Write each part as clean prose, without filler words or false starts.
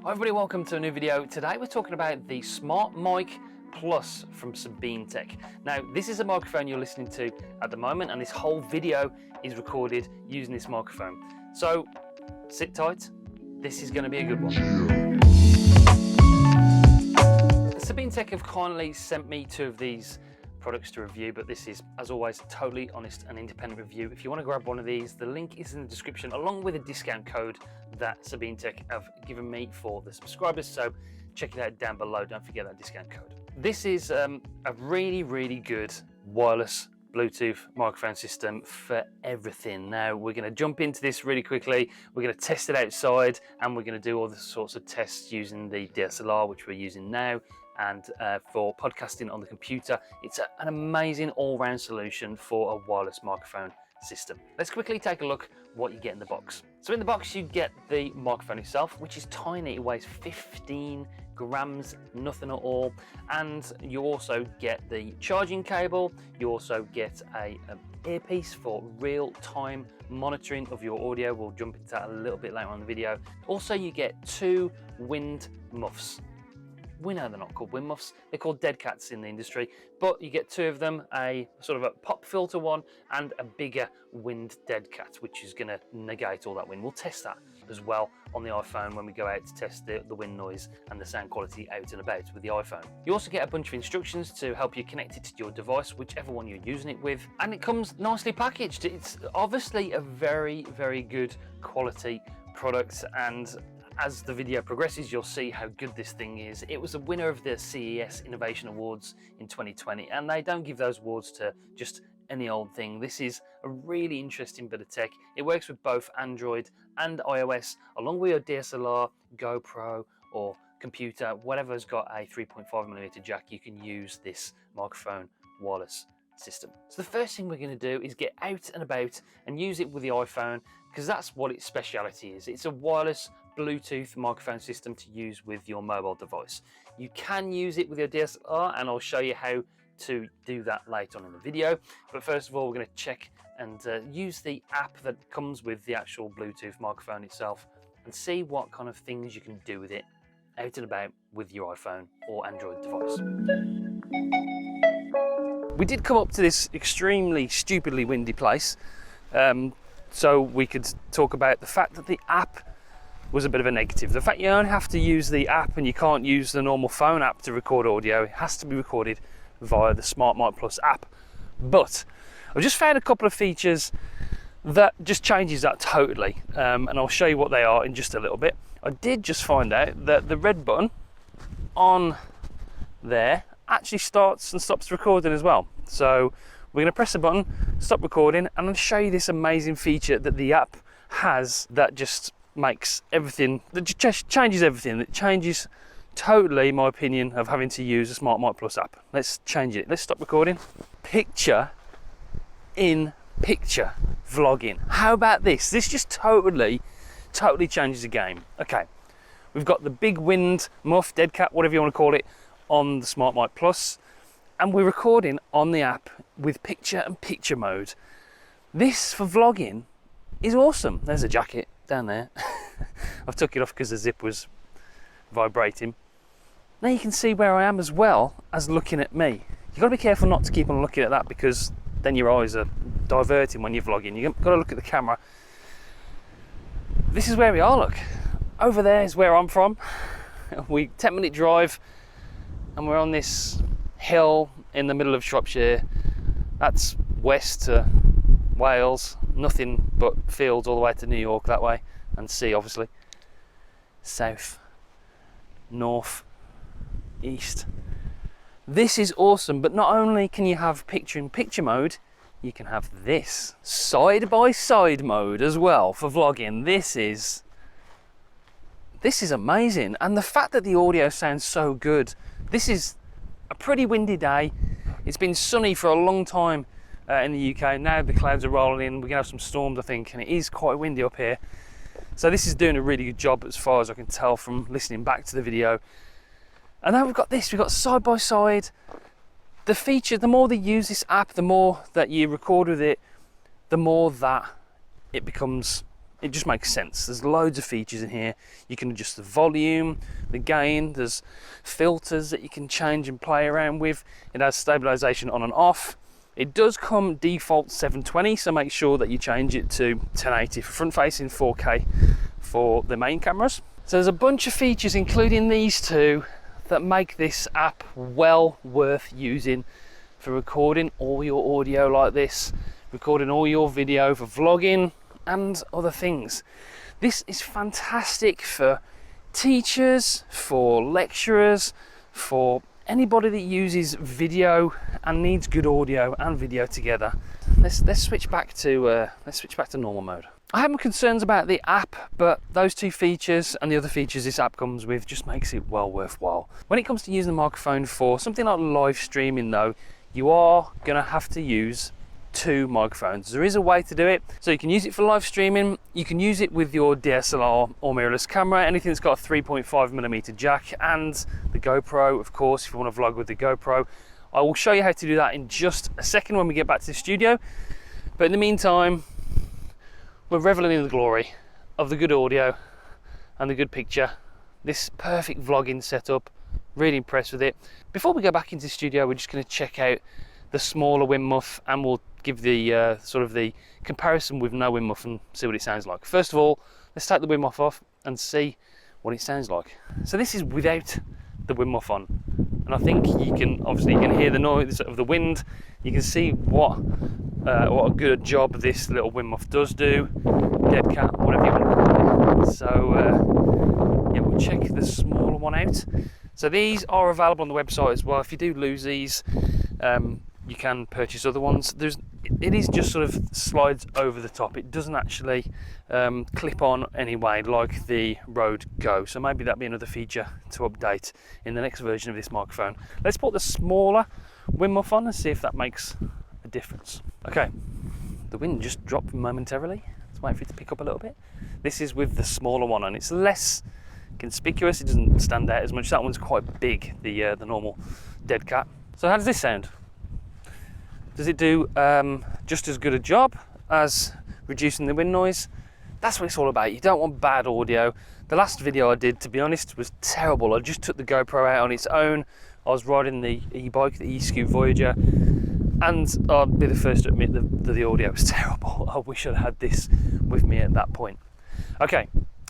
Hi everybody, welcome to a new video. Today we're talking about the SmartMike Plus from SmartMike. Now this is a microphone you're listening to at the moment, and this whole video is recorded using this microphone. So sit tight, this is going to be a good one. SmartMike have kindly sent me two of these products to review, but this is, as always, a totally honest and independent review. If you want to grab one of these, the link is in the description, along with a discount code that SmartMike have given me for the subscribers, so check it out down below. Don't forget that discount code. This is a really good wireless Bluetooth microphone system for everything. Now we're going to jump into this really quickly. We're going to test it outside, and we're going to do all the sorts of tests using the DSLR, which we're using now, and for podcasting on the computer. It's an amazing all-round solution for a wireless microphone system. Let's quickly take a look what you get in the box. So in the box you get the microphone itself, which is tiny. It weighs 15 grams, nothing at all. And you also get the charging cable. You also get an earpiece for real-time monitoring of your audio. We'll jump into that a little bit later on in the video. Also, you get two wind muffs. We know they're not called wind muffs, they're called dead cats in the industry, but you get two of them, a sort of a pop filter one and a bigger wind dead cat, which is going to negate all that wind. We'll test that as well on the iPhone when we go out to test the wind noise and the sound quality out and about with the iPhone. You also get a bunch of instructions to help you connect it to your device, whichever one you're using it with, and it comes nicely packaged. It's obviously a very good quality product, and as the video progresses, you'll see how good this thing is. It was a winner of the CES Innovation Awards in 2020, and they don't give those awards to just any old thing. This is a really interesting bit of tech. It works with both Android and iOS, along with your DSLR, GoPro, or computer. Whatever's got a 3.5mm jack, you can use this microphone wireless system. So the first thing we're going to do is get out and about and use it with the iPhone, because that's what its speciality is. It's a wireless Bluetooth microphone system to use with your mobile device. You can use it with your DSLR, and I'll show you how to do that later on in the video. But first of all, we're going to check and use the app that comes with the actual Bluetooth microphone itself and see what kind of things you can do with it out and about with your iPhone or Android device. We did come up to this extremely stupidly windy place, so we could talk about the fact that the app was a bit of a negative. The fact you only have to use the app and you can't use the normal phone app to record audio. It has to be recorded via the SmartMike Plus app. But I've just found a couple of features that just changes that totally, and I'll show you what they are in just a little bit. I did just find out that the red button on there actually starts and stops recording as well. So we're going to press the button, stop recording, and I'll show you this amazing feature that the app has that just makes everything, that just changes everything. It changes totally my opinion of having to use a SmartMike Plus app. Let's change it. Let's stop recording. Picture in picture vlogging. How about this? This just totally changes the game. Okay, we've got the big wind muff, dead cat, whatever you want to call it, on the SmartMike Plus, and we're recording on the app with picture in picture mode. This for vlogging is awesome. There's a jacket down there. I've took it off because the zip was vibrating. Now you can see where I am as well as looking at me. You've got to be careful not to keep on looking at that, because then your eyes are diverting when you're vlogging. You've got to look at the camera. This is where we are, look. Over there is where I'm from. 10-minute drive, and we're on this hill in the middle of Shropshire. That's west to Wales, nothing but fields all the way to New York that way, and sea obviously. South, north, east. This is awesome, but not only can you have picture in picture mode, you can have this side by side mode as well for vlogging. This is amazing, and the fact that the audio sounds so good. This is a pretty windy day. It's been sunny for a long time in the UK. Now the clouds are rolling in. We're gonna have some storms, I think, and it is quite windy up here. So this is doing a really good job as far as I can tell from listening back to the video. And now we've got this, we've got side by side. The feature, the more they use this app, the more that you record with it, the more that it becomes it just makes sense. There's loads of features in here. You can adjust the volume, the gain, there's filters that you can change and play around with. It has stabilization on and off. It does come default 720, so make sure that you change it to 1080 for front facing, 4K for the main cameras. So there's a bunch of features, including these two, that make this app well worth using for recording all your audio like this, recording all your video for vlogging and other things. This is fantastic for teachers, for lecturers, for anybody that uses video and needs good audio and video together. Let's switch back to normal mode. I have my concerns about the app, but those two features and the other features this app comes with just makes it well worthwhile. When it comes to using the microphone for something like live streaming though, you are gonna have to use two microphones. There is a way to do it. So you can use it for live streaming, you can use it with your DSLR or mirrorless camera, anything that's got a 3.5mm jack, and the GoPro, of course, if you want to vlog with the GoPro. I will show you how to do that in just a second when we get back to the studio. But in the meantime, we're reveling in the glory of the good audio and the good picture. This perfect vlogging setup, really impressed with it. Before we go back into the studio, we're just going to check out the smaller wind muff, and we'll give the sort of the comparison with no wind muff and see what it sounds like. First of all, let's take the wind muff off and see what it sounds like. So this is without the wind muff on, and I think you can hear the noise of the wind. You can see what a good job this little wind muff does do. Dead cat, whatever you want to call it. So yeah, we'll check the smaller one out. So these are available on the website as well. If you do lose these, you can purchase other ones. It is just sort of slides over the top. It doesn't actually clip on anyway like the Rode Go. So maybe that'll be another feature to update in the next version of this microphone. Let's put the smaller wind muff on and see if that makes a difference. Okay, the wind just dropped momentarily. Let's wait for it to pick up a little bit. This is with the smaller one, and it's less conspicuous. It doesn't stand out as much. That one's quite big, the normal Dead Cat. So how does this sound? Does it do just as good a job as reducing the wind noise? That's what it's all about. You don't want bad audio. The last video I did, to be honest, was terrible. I just took the GoPro out on its own. I was riding the e-bike, the e-Scoot Voyager, and I'll be the first to admit that the audio was terrible. I wish I'd had this with me at that point. Okay,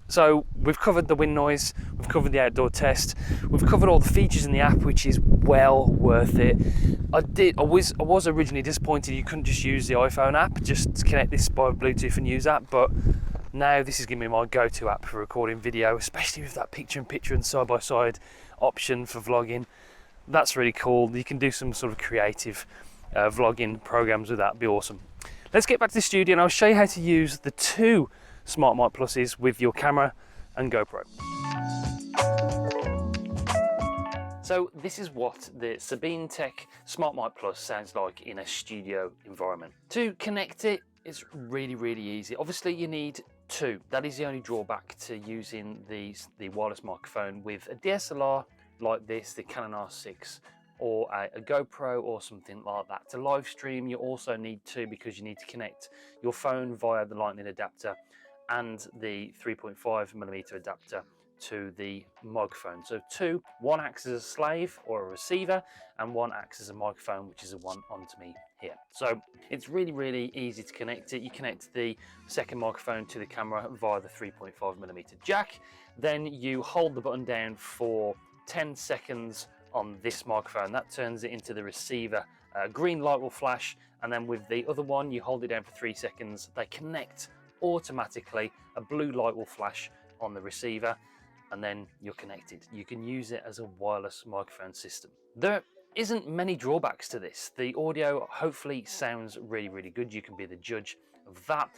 so we've covered the wind noise, we've covered the outdoor test, we've covered all the features in the app, which is well worth it. I was originally disappointed you couldn't just use the iPhone app, just connect this by Bluetooth and use that, but now this is going to be my go-to app for recording video, especially with that picture-in-picture and side-by-side option for vlogging. That's really cool. You can do some sort of creative vlogging programs with that. It'd be awesome. Let's get back to the studio and I'll show you how to use the two SmartMike Pluses with your camera and GoPro. So this is what the SmartTech SmartMike Plus sounds like in a studio environment. To connect it, it's really, really easy. Obviously you need two. That is the only drawback to using the wireless microphone with a DSLR like this, the Canon R6, or a GoPro or something like that. To live stream, you also need two because you need to connect your phone via the Lightning adapter and the 3.5mm adapter to the microphone. So two, one acts as a slave or a receiver, and one acts as a microphone, which is the one onto me here. So it's really, really easy to connect it. You connect the second microphone to the camera via the 3.5mm jack. Then you hold the button down for 10 seconds on this microphone. That turns it into the receiver. Green light will flash, and then with the other one, you hold it down for 3 seconds. They connect automatically. A blue light will flash on the receiver, and then you're connected. You can use it as a wireless microphone system. There isn't many drawbacks to this. The audio hopefully sounds really, really good. You can be the judge of that.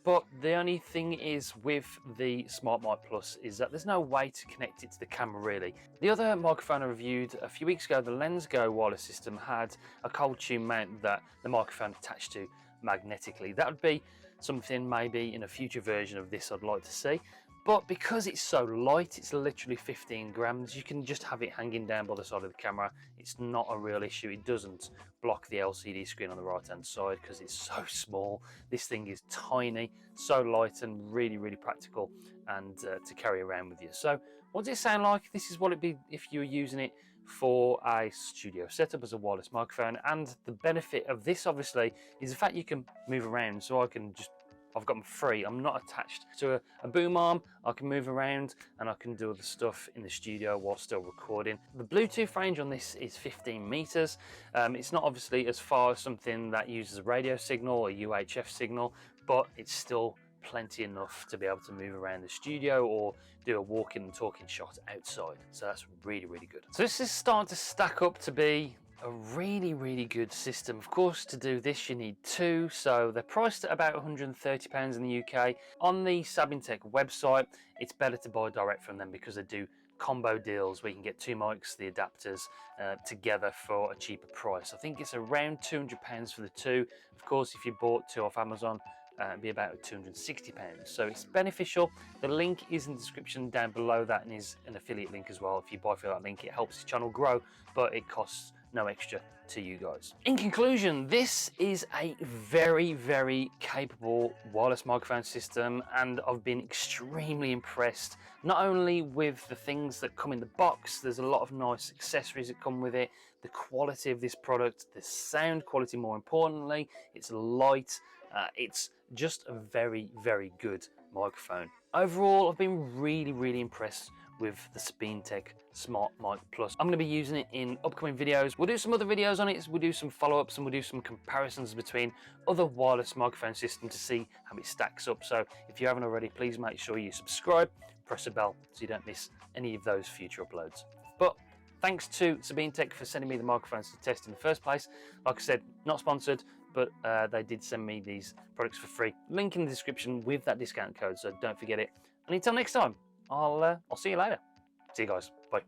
But the only thing is with the SmartMike Plus is that there's no way to connect it to the camera really. The other microphone I reviewed a few weeks ago, the LensGo wireless system, had a cold tune mount that the microphone attached to magnetically. That would be something maybe in a future version of this I'd like to see. But because it's so light, it's literally 15 grams, you can just have it hanging down by the side of the camera. It's not a real issue. It doesn't block the LCD screen on the right hand side because it's so small. This thing is tiny, so light, and really, really practical and to carry around with you. So what does it sound like? This is what it'd be if you were using it for a studio setup as a wireless microphone. And the benefit of this obviously is the fact you can move around. So I've got them free. I'm not attached to a boom arm. I can move around and I can do other stuff in the studio while still recording. The Bluetooth range on this is 15 meters. It's not obviously as far as something that uses a radio signal or UHF signal, but it's still plenty enough to be able to move around the studio or do a walking and talking shot outside. So that's really, really good. So this is starting to stack up to be a really, really good system. Of course, to do this you need two, so they're priced at about £130 in the UK. On the Sabintech website, it's better to buy direct from them because they do combo deals where you can get two mics, the adapters together for a cheaper price. I think it's around £200 for the two. Of course, if you bought two off Amazon, it'd be about £260. So it's beneficial. The link is in the description down below that and is an affiliate link as well. If you buy through that link, it helps the channel grow, but it costs no extra to you guys. In conclusion, this is a very, very capable wireless microphone system, and I've been extremely impressed not only with the things that come in the box. There's a lot of nice accessories that come with it, the quality of this product, the sound quality more importantly, it's light, it's just a very, very good microphone. Overall, I've been really, really impressed with the SmartMike SmartMike Plus. I'm going to be using it in upcoming videos. We'll do some other videos on it, we'll do some follow-ups, and we'll do some comparisons between other wireless microphone systems to see how it stacks up. So if you haven't already, please make sure you subscribe, press the bell so you don't miss any of those future uploads. But thanks to Sabintech for sending me the microphones to test in the first place. Like I said, not sponsored, but they did send me these products for free. Link in the description with that discount code, so don't forget it. And until next time, I'll see you later. See you guys. Bye.